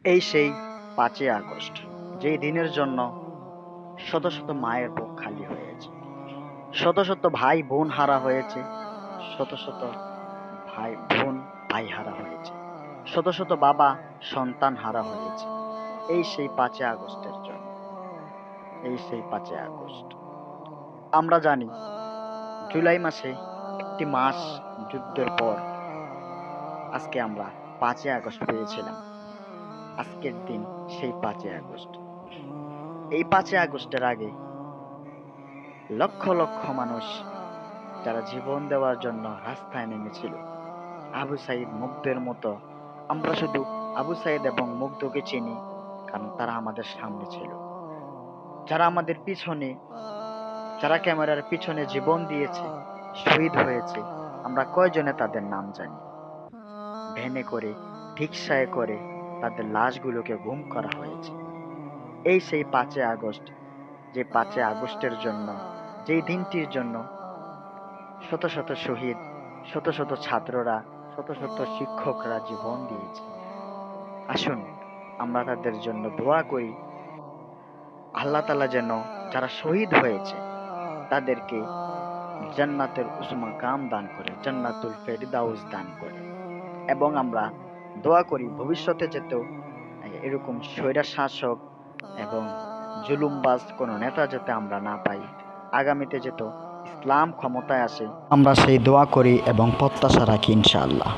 এই সেই ৫ই আগস্ট, যেই দিনের জন্য শত শত মায়ের বুক খালি হয়েছে, শত শত ভাই বোন হারা হয়েছে, শত শত ভাই বোন ভাই হারা হয়েছে, শত শত বাবা সন্তান হারা হয়েছে। এই সেই ৫ই আগস্টের জন্য, এই সেই ৫ই আগস্ট। আমরা জানি জুলাই মাসে একটি মাস যুদ্ধের পর আজকে আমরা ৫ই আগস্ট পেয়েছিলাম। আজকের দিন সেই ৫ই আগস্ট। এই ৫ই আগস্টের আগে লক্ষ লক্ষ মানুষ যারা জীবন দেওয়ার জন্য রাস্তায় নেমেছিল, আবু সাইদ, মুগ্ধের মতো। আমরা শুধু আবু সাইদ এবং মুগ্ধকে চিনি কারণ তারা আমাদের সামনে ছিল। যারা আমাদের পিছনে, যারা ক্যামেরার পিছনে জীবন দিয়েছে, শহীদ হয়েছে, আমরা কয়জনে তাদের নাম জানি। ভ্যানে করে, রিকশায় করে তাদের লাশগুলোকে গুম করা হয়েছে। এই সেই ৫ই আগস্ট, যে ৫ই আগস্টের জন্য, যেই দিনটির জন্য শত শত শহীদ, শত শত ছাত্ররা, শত শত শিক্ষকরা জীবন দিয়েছে। আসুন আমরা তাদের জন্য দোয়া করি, আল্লাহ তাআলা যেন যারা শহীদ হয়েছে তাদেরকে জান্নাতের উঁচু মাকাম দান করে, জান্নাতুল ফেরদাউস দান করে। এবং আমরা দোয়া করি ভবিষ্যতে যেতেও এরকম স্বৈরা শাসক এবং জুলুমবাজ কোনো নেতা যাতে আমরা না পাই, আগামীতে যেত ইসলাম ক্ষমতায় আসে, আমরা সেই দোয়া করি এবং প্রত্যাশা রাখি ইনশাআল্লাহ।